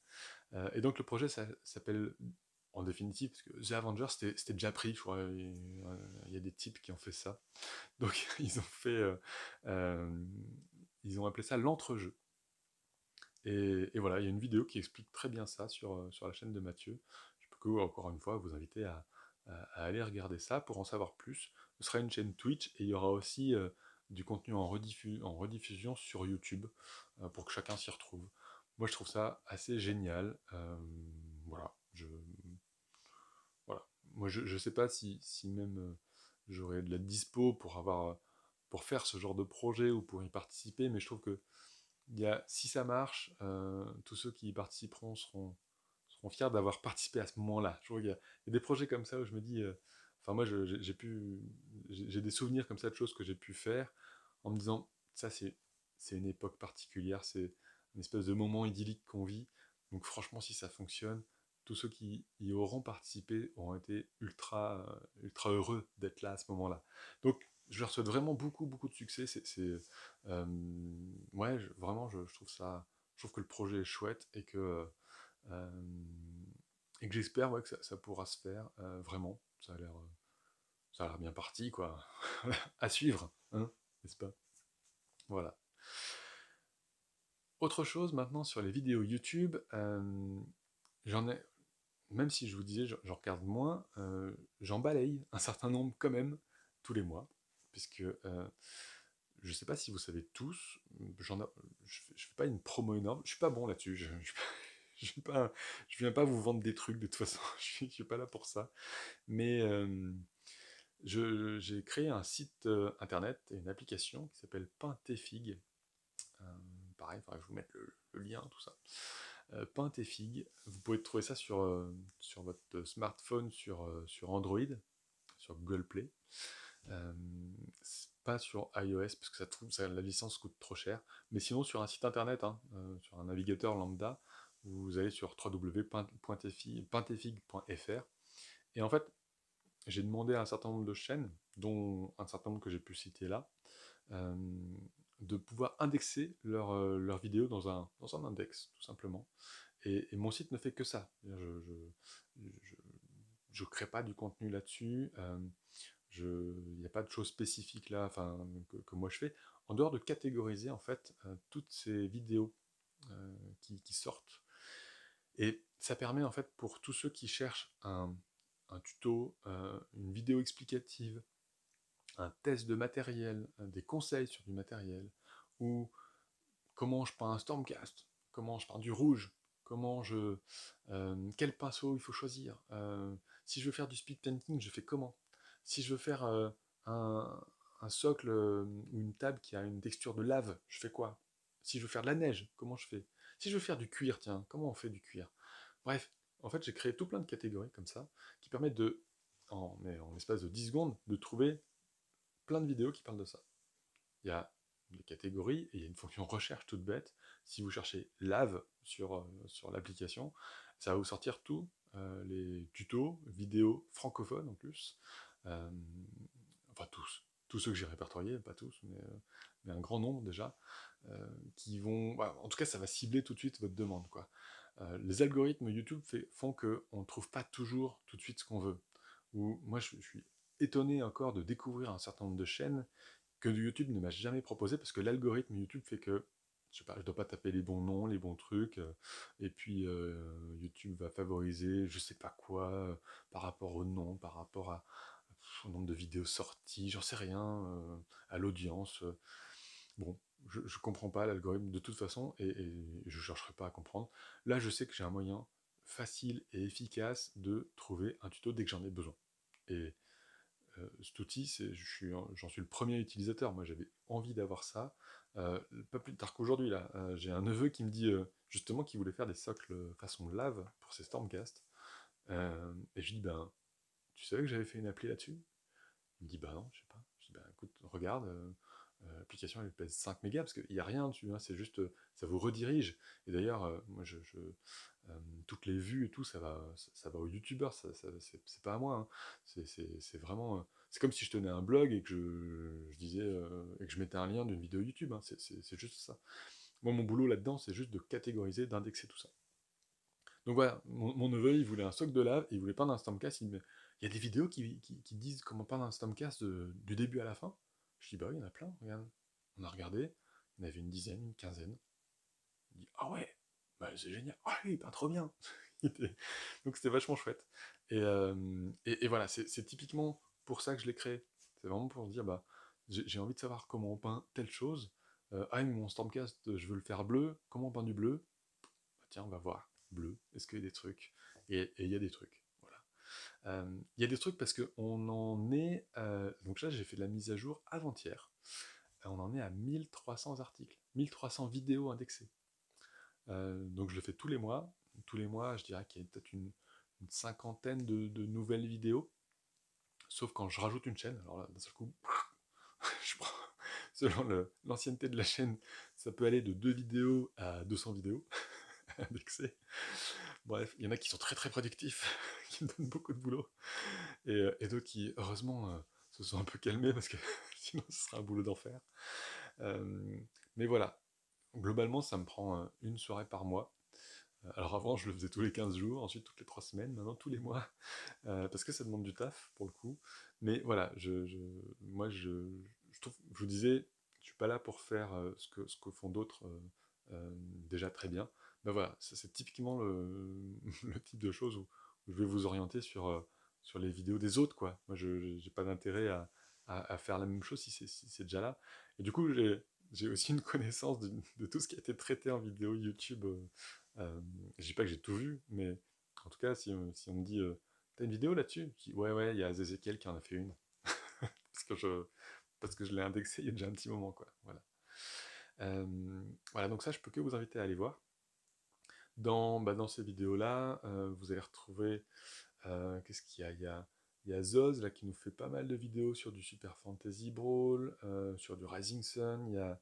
Et donc le projet s'appelle, en définitive, parce que The Avengers, c'était déjà pris, je crois, il y a des types qui ont fait ça. Donc euh, ils ont appelé ça l'entrejeu. Et voilà, il y a une vidéo qui explique très bien ça sur la chaîne de Mathieu. Je peux que, encore une fois, vous inviter à aller regarder ça pour en savoir plus. Ce sera une chaîne Twitch, et il y aura aussi du contenu en rediffusion sur YouTube pour que chacun s'y retrouve. Moi, je trouve ça assez génial. Voilà, voilà. Moi, je sais pas si même j'aurais de la dispo pour faire ce genre de projet ou pour y participer, mais je trouve que si ça marche, tous ceux qui y participeront seront fiers d'avoir participé à ce moment-là. Je trouve qu'il y a des projets comme ça où je me dis, enfin moi j'ai des souvenirs comme ça de choses que j'ai pu faire en me disant, ça c'est une époque particulière, c'est une espèce de moment idyllique qu'on vit. Donc franchement, si ça fonctionne, tous ceux qui y auront participé auront été ultra heureux d'être là à ce moment-là. Donc je leur souhaite vraiment beaucoup de succès. Euh, ouais, vraiment, je trouve que le projet est chouette, et que j'espère, ouais, que ça pourra se faire, vraiment. Ça a l'air. ça a l'air bien parti, quoi. À suivre, hein, n'est-ce pas? Voilà. Autre chose maintenant sur les vidéos YouTube, j'en ai, même si je vous disais j'en regarde moins, j'en balaye un certain nombre quand même tous les mois, puisque je ne sais pas si vous savez tous, je fais pas une promo énorme, je suis pas bon là-dessus, je viens pas vous vendre des trucs de toute façon, je suis pas là pour ça, mais j'ai créé un site internet et une application qui s'appelle Pintefig. Euh, Pareil, il faudra que je vous mette le lien, tout ça. Pintefig, vous pouvez trouver ça sur votre smartphone, sur Android, sur Google Play. Euh, pas sur iOS parce que la licence coûte trop cher, mais sinon sur un site internet, hein, sur un navigateur lambda, vous allez sur www.pintefig.fr et en fait j'ai demandé à un certain nombre de chaînes, dont un certain nombre que j'ai pu citer là, euh, de pouvoir indexer leurs vidéos dans un index, tout simplement. Et mon site ne fait que ça. Je crée pas du contenu là-dessus. Il n'y a pas de choses spécifiques là, enfin, que moi je fais, en dehors de catégoriser en fait toutes ces vidéos qui sortent. Et ça permet en fait pour tous ceux qui cherchent un tuto, une vidéo explicative, un test de matériel, des conseils sur du matériel, ou comment je peins un Stormcast, comment je peins du rouge, quel pinceau il faut choisir, si je veux faire du speed painting, je fais comment, si je veux faire un, un socle ou une table qui a une texture de lave, je fais quoi, si je veux faire de la neige, comment je fais, si je veux faire du cuir, tiens, comment on fait du cuir. Bref, en fait, j'ai créé tout plein de catégories comme ça qui permettent en l'espace de 10 secondes, de trouver plein de vidéos qui parlent de ça. Il y a des catégories et il y a une fonction recherche toute bête. Si vous cherchez lave sur l'application, ça va vous sortir tous les tutos, vidéos francophones en plus. Euh, enfin tous ceux que j'ai répertoriés, pas tous, mais un grand nombre déjà, qui vont... Voilà, en tout cas, ça va cibler tout de suite votre demande, quoi. Les algorithmes YouTube font qu'on ne trouve pas toujours tout de suite ce qu'on veut. Ou moi, je suis étonné encore de découvrir un certain nombre de chaînes que YouTube ne m'a jamais proposé parce que l'algorithme YouTube fait que je sais pas, je dois pas taper les bons noms, les bons trucs, et puis YouTube va favoriser je sais pas quoi par rapport au nom, par rapport au nombre de vidéos sorties, j'en sais rien, à l'audience. Bon, je comprends pas l'algorithme de toute façon et je chercherai pas à comprendre. Là, je sais que j'ai un moyen facile et efficace de trouver un tuto dès que j'en ai besoin. Et cet outil, j'en suis le premier utilisateur. Moi, j'avais envie d'avoir ça. Pas plus tard qu'aujourd'hui, là, j'ai un neveu qui me dit justement qu'il voulait faire des socles façon lave pour ses Stormcast. Et je lui dis, ben, tu savais que j'avais fait une appli là-dessus? Il me dit, bah non, je sais pas. Je dis, ben écoute, regarde, l'application elle pèse 5 mégas parce qu'il n'y a rien dessus, hein, c'est juste, ça vous redirige. Et d'ailleurs, moi, toutes les vues et tout, ça va aux youtubeurs, c'est pas à moi, hein. C'est vraiment, c'est comme si je tenais un blog et que je disais, et que je mettais un lien d'une vidéo YouTube, hein, c'est juste ça. Moi, mon boulot là-dedans, c'est juste de catégoriser, d'indexer tout ça. Donc voilà, mon neveu, il voulait un socle de lave, et il voulait peindre un Stormcast, il y a des vidéos qui disent comment peindre un Stormcast du début à la fin. Je dis, bah oui, il y en a plein, regarde. On a regardé, il y en avait une dizaine, une quinzaine. Il dit, ah ouais, bah, c'est génial, ah oui, il peint trop bien. Donc c'était vachement chouette. Et voilà, c'est typiquement pour ça que je l'ai créé. C'est vraiment pour dire, bah, j'ai envie de savoir comment on peint telle chose. Ah, mais mon Stormcast, je veux le faire bleu, comment on peint du bleu? Bah, tiens, on va voir. Bleu, est-ce qu'il y a des trucs? Et il y a des trucs. Voilà. Il y a des trucs parce qu'on en est. Donc là, j'ai fait de la mise à jour avant-hier. On en est à 1300 articles, 1300 vidéos indexées. Donc je le fais tous les mois. Tous les mois, je dirais qu'il y a peut-être une cinquantaine de nouvelles vidéos. Sauf quand je rajoute une chaîne. Alors là, d'un seul coup, je prends, selon l'ancienneté de la chaîne, ça peut aller de 2 vidéos à 200 vidéos indexées. Bref, il y en a qui sont très très productifs, qui me donnent beaucoup de boulot, et d'autres qui, heureusement, se sont un peu calmés parce que sinon ce serait un boulot d'enfer. Mais voilà, globalement, ça me prend une soirée par mois. Alors avant, je le faisais tous les 15 jours, ensuite toutes les 3 semaines, maintenant tous les mois, parce que ça demande du taf pour le coup. Mais voilà, moi je trouve, je vous disais, je suis pas là pour faire ce que font d'autres déjà très bien. Ben voilà, ça, c'est typiquement le type de choses où je vais vous orienter sur les vidéos des autres, quoi. Moi, je n'ai pas d'intérêt à faire la même chose si c'est déjà là. Et du coup, j'ai aussi une connaissance de tout ce qui a été traité en vidéo YouTube. Je dis pas que j'ai tout vu, mais en tout cas, si on me dit t'as une vidéo là-dessus? Je dis, ouais, il y a Zézéchiel qui en a fait une. parce que je, parce que je l'ai indexé il y a déjà un petit moment, quoi. Voilà. Voilà, donc ça, je peux que vous inviter à aller voir. Dans ces vidéos-là, vous allez retrouver, qu'est-ce qu'il y a? Il y a Zoz là, qui nous fait pas mal de vidéos sur du Super Fantasy Brawl, sur du Rising Sun. Il y a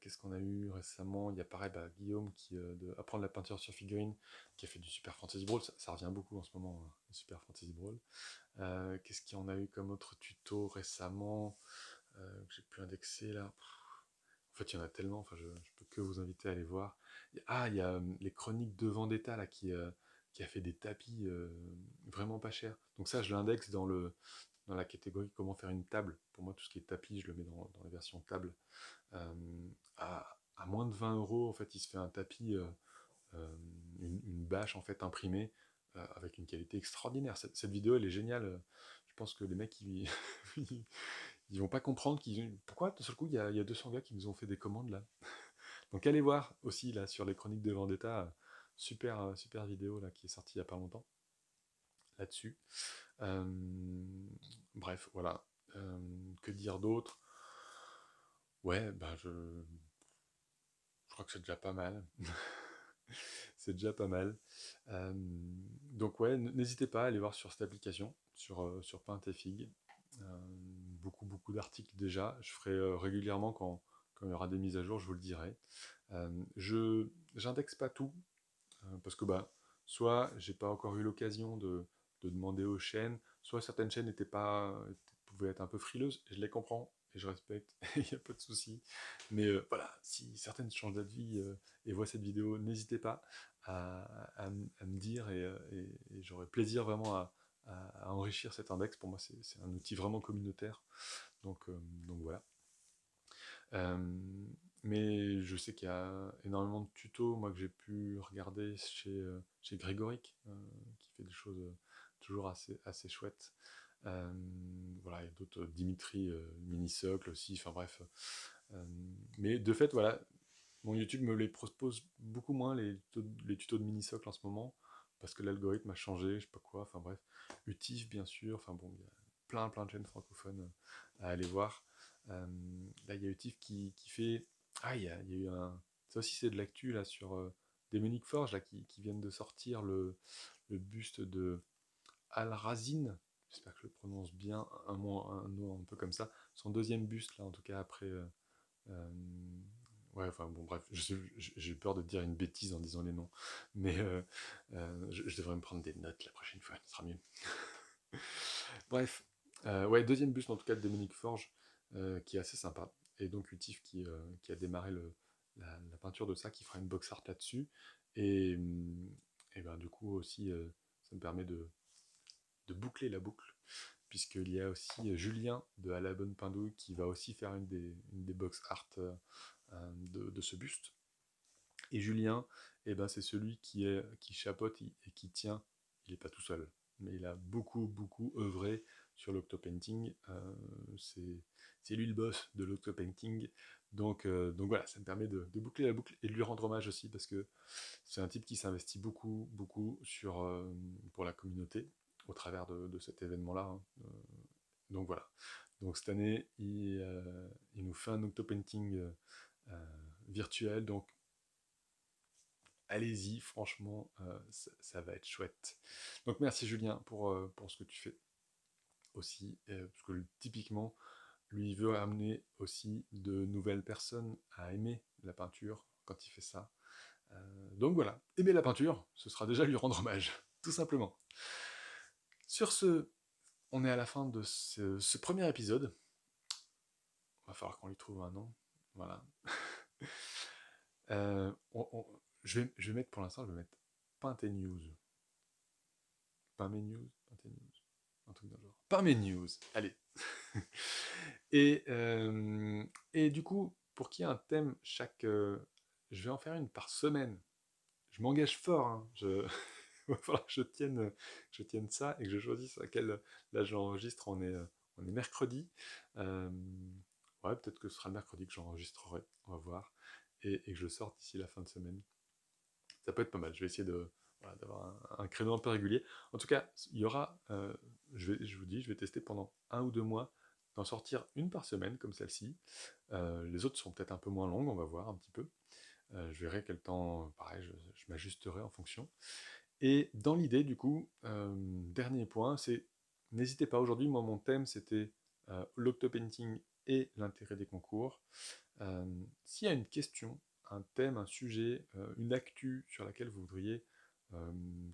qu'est-ce qu'on a eu récemment? Il y a pareil Guillaume qui de apprendre la peinture sur figurine, qui a fait du Super Fantasy Brawl. Ça revient beaucoup en ce moment, hein, le Super Fantasy Brawl. Qu'est-ce qu'il y en a eu comme autre tuto récemment que j'ai pu indexer là? En fait, il y en a tellement, enfin, je peux que vous inviter à aller voir. Il y a les chroniques de Vendetta là, qui a fait des tapis vraiment pas chers. Donc ça, je l'indexe dans la catégorie comment faire une table. Pour moi, tout ce qui est tapis, je le mets dans la version table. À moins de 20 euros, en fait, il se fait un tapis, une bâche en fait imprimée avec une qualité extraordinaire. Cette vidéo, elle est géniale. Je pense que les mecs, ils vont pas comprendre pourquoi d'un seul coup il y a 200 gars qui nous ont fait des commandes là. Donc allez voir aussi là sur les chroniques de Vendetta, super vidéo là qui est sortie il y a pas longtemps là-dessus. Euh, Bref, voilà. Que dire d'autre? Ouais, je crois que c'est déjà pas mal. C'est déjà pas mal. Euh, donc ouais, n'hésitez pas à aller voir sur cette application, sur Paint et Fig. Euh, beaucoup d'articles déjà. Je ferai régulièrement quand il y aura des mises à jour, je vous le dirai. J'indexe pas tout, parce que soit j'ai pas encore eu l'occasion de demander aux chaînes, soit certaines chaînes pouvaient être un peu frileuses, et je les comprends, et je respecte, il n'y a pas de souci. Mais voilà, si certaines changent d'avis et voient cette vidéo, n'hésitez pas à me dire, et j'aurai plaisir vraiment à enrichir cet index. Pour moi, c'est un outil vraiment communautaire. Donc voilà. Euh, mais je sais qu'il y a énormément de tutos, moi, que j'ai pu regarder chez Grégoric, qui fait des choses toujours assez chouettes. Voilà, il y a d'autres, Dimitri Minisocle aussi, enfin bref. Euh, mais de fait, voilà, mon YouTube me les propose beaucoup moins, les tutos de Minisocle en ce moment, parce que l'algorithme a changé, je sais pas quoi, enfin bref. Utif, bien sûr, enfin bon, il y a plein de chaînes francophones à aller voir. Euh, Là, il y a Utif qui fait. Ah, il y a eu un. Ça aussi, c'est de l'actu là sur Démonique Forge là, qui viennent de sortir le buste de Al-Razin. J'espère que je le prononce bien, un nom un peu comme ça. Son deuxième buste là, en tout cas après. Euh, ouais, enfin bon, bref, j'ai peur de dire une bêtise en disant les noms, mais je devrais me prendre des notes la prochaine fois, ce sera mieux. Bref, ouais, deuxième buste en tout cas de Dominique Forge, qui est assez sympa, et donc Utif qui a démarré la peinture de ça, qui fera une box art là-dessus, et, et ben du coup aussi, ça me permet de boucler la boucle, puisqu'il y a aussi Julien de À la Bonne Pindouille qui va aussi faire une des box art de ce buste. Et Julien, eh ben, c'est celui qui chapeaute et qui tient. Il n'est pas tout seul, mais il a beaucoup œuvré sur l'octopainting. C'est lui le boss de l'octopainting. Donc voilà, ça me permet de boucler la boucle et de lui rendre hommage aussi, parce que c'est un type qui s'investit beaucoup pour la communauté au travers de cet événement-là, hein. Donc voilà. Donc cette année, il nous fait un octopainting virtuel. Donc allez-y, franchement, ça va être chouette. Donc merci Julien pour ce que tu fais aussi, parce que typiquement, lui il veut amener aussi de nouvelles personnes à aimer la peinture quand il fait ça. Donc voilà, aimer la peinture, ce sera déjà lui rendre hommage, tout simplement. Sur ce, on est à la fin de ce premier épisode. Il va falloir qu'on lui trouve un nom. Voilà. je vais mettre pour l'instant, je vais mettre Pinté News. Pinté News, Pinté News, un truc dans le genre. Pinté News, allez. et, euh, et du coup, pour qu'il y ait un thème je vais en faire une par semaine. Je m'engage fort, hein. Il va falloir que je tienne ça et que je choisisse à quel. Là, j'enregistre, on est mercredi. Euh, ouais, peut-être que ce sera le mercredi que j'enregistrerai, on va voir. Et que je sorte d'ici la fin de semaine. Ça peut être pas mal. Je vais essayer voilà, d'avoir un créneau un peu régulier. En tout cas, il y aura. Je vous dis, je vais tester pendant 1 ou 2 mois d'en sortir une par semaine, comme celle-ci. Les autres sont peut-être un peu moins longues, on va voir un petit peu. Je verrai quel temps, pareil, je m'ajusterai en fonction. Et dans l'idée, du coup, dernier point, c'est n'hésitez pas. Aujourd'hui, moi, mon thème, c'était l'octopainting et l'intérêt des concours. S'il y a une question, un thème, un sujet, une actu sur laquelle vous voudriez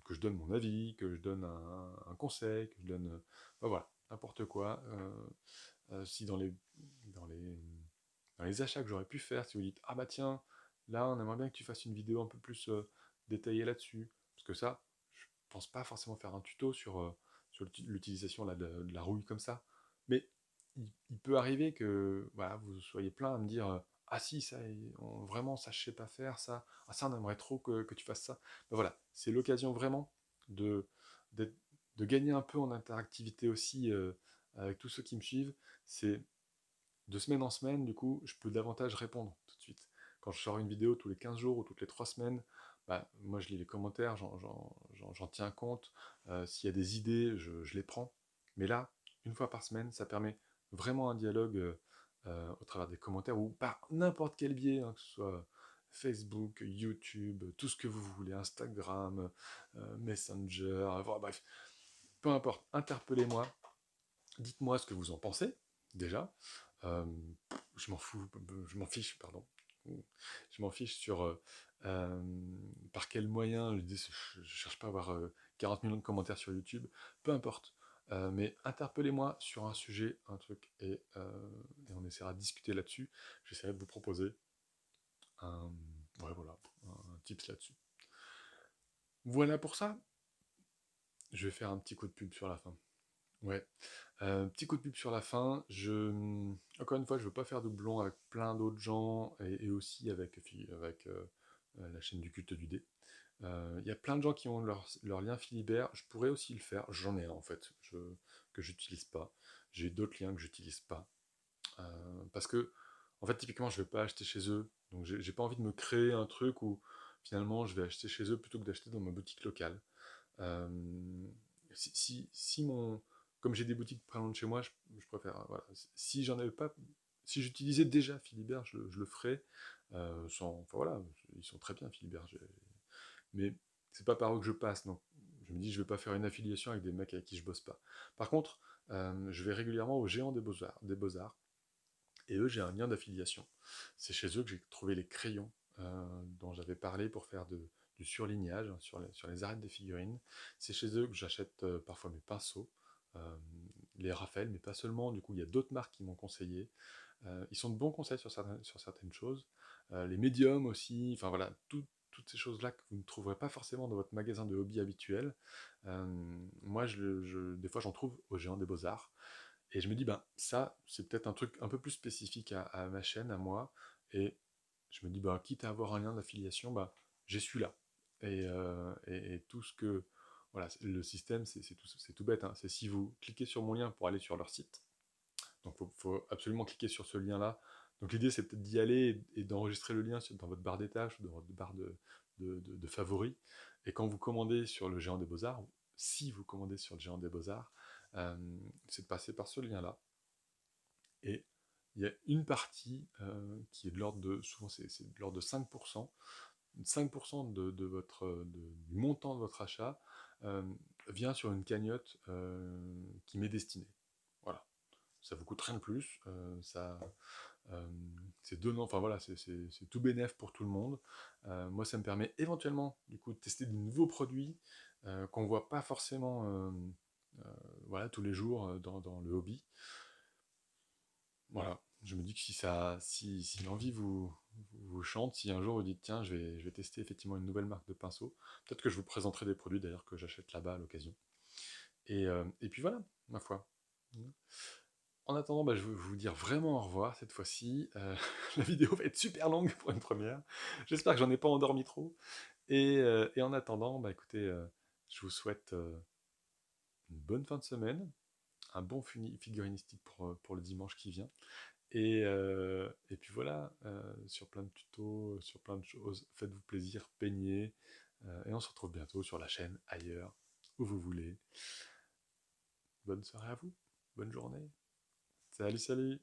que je donne mon avis, que je donne un conseil, que je donne, voilà, n'importe quoi. Si dans les, dans les achats que j'aurais pu faire, si vous dites, ah bah tiens, là, on aimerait bien que tu fasses une vidéo un peu plus détaillée là-dessus, parce que ça, je pense pas forcément faire un tuto sur l'utilisation de la rouille comme ça, mais il peut arriver que voilà, vous soyez plein à me dire ah si, ça, vraiment, ça, je sais pas faire, ça, ah ça, on aimerait trop que tu fasses ça. Ben voilà, c'est l'occasion vraiment de, d'être- de gagner un peu en interactivité aussi avec tous ceux qui me suivent. C'est de semaine en semaine, du coup, je peux davantage répondre tout de suite. Quand je sors une vidéo tous les 15 jours ou toutes les 3 semaines, bah, moi je lis les commentaires, j'en tiens compte. S'il y a des idées, je les prends. Mais là, une fois par semaine, ça permet vraiment un dialogue au travers des commentaires ou par n'importe quel biais, hein, que ce soit Facebook, YouTube, tout ce que vous voulez, Instagram, Messenger, bref, peu importe, interpellez-moi, dites-moi ce que vous en pensez, déjà. Euh, je m'en fous, je m'en fiche, pardon. Je m'en fiche sur euh, par quel moyen. Je cherche pas à avoir 40 millions de commentaires sur YouTube, peu importe. Mais interpellez-moi sur un sujet, un truc, et on essaiera de discuter là-dessus. J'essaierai de vous proposer un, ouais, voilà, un tips là-dessus. Voilà pour ça. Je vais faire un petit coup de pub sur la fin. Ouais. Petit coup de pub sur la fin. Encore une fois, je veux pas faire doublon avec plein d'autres gens et aussi avec la chaîne du culte du dé. Il y a plein de gens qui ont leur lien Philibert. Je pourrais aussi le faire. J'en ai un en fait que j'utilise pas. J'ai d'autres liens que j'utilise pas. Parce que, en fait, typiquement, je vais pas acheter chez eux. Donc, j'ai pas envie de me créer un truc où finalement je vais acheter chez eux plutôt que d'acheter dans ma boutique locale. Euh, si mon, comme j'ai des boutiques très loin de chez moi, je préfère. Voilà. Si j'en avais pas, si j'utilisais déjà Philibert, je le ferais. Enfin voilà, ils sont très bien Philibert. Mais c'est pas par eux que je passe, donc je me dis je vais pas faire une affiliation avec des mecs avec qui je bosse pas. Par contre, je vais régulièrement au Géant des Beaux-Arts, et eux j'ai un lien d'affiliation. C'est chez eux que j'ai trouvé les crayons dont j'avais parlé pour faire du surlignage hein, sur les arêtes des figurines. C'est chez eux que j'achète parfois mes pinceaux, euh, les Raphaël, mais pas seulement. Du coup, il y a d'autres marques qui m'ont conseillé. Ils sont de bons conseils sur certaines choses. Les médiums aussi, enfin voilà, toutes ces choses-là que vous ne trouverez pas forcément dans votre magasin de hobby habituel. Moi, des fois, j'en trouve au Géant des Beaux-Arts. Et je me dis, ben, ça, c'est peut-être un truc un peu plus spécifique à ma chaîne, à moi. Et je me dis, ben, quitte à avoir un lien d'affiliation, ben, j'ai celui-là. Et tout ce que. Voilà, le système, c'est tout bête. Hein. C'est si vous cliquez sur mon lien pour aller sur leur site. Donc, il faut absolument cliquer sur ce lien-là. Donc, l'idée, c'est peut-être d'y aller et d'enregistrer le lien dans votre barre des tâches ou dans votre barre de favoris. Et quand vous commandez sur le Géant des Beaux-Arts, si vous commandez sur le Géant des Beaux-Arts, euh, c'est de passer par ce lien-là. Et il y a une partie qui est de l'ordre de, souvent c'est de l'ordre de 5%, 5% du montant de votre achat vient sur une cagnotte qui m'est destinée. Voilà. Ça vous coûte rien de plus, euh, c'est donnant, enfin voilà, c'est tout bénef pour tout le monde. Moi, ça me permet éventuellement, du coup, de tester de nouveaux produits qu'on voit pas forcément, voilà, tous les jours dans le hobby. Voilà. je me dis que si l'envie vous chante, si un jour vous dites tiens, je vais tester effectivement une nouvelle marque de pinceau, peut-être que je vous présenterai des produits d'ailleurs que j'achète là-bas à l'occasion. Et puis voilà, ma foi. En attendant, bah, je vais vous dire vraiment au revoir cette fois-ci. La vidéo va être super longue pour une première. J'espère que j'en ai pas endormi trop. Et en attendant, bah, écoutez, je vous souhaite une bonne fin de semaine, un bon figurinistique pour le dimanche qui vient. Et puis voilà, sur plein de tutos, sur plein de choses, faites-vous plaisir, peignez. Et on se retrouve bientôt sur la chaîne, ailleurs, où vous voulez. Bonne soirée à vous, bonne journée. Salut, salut!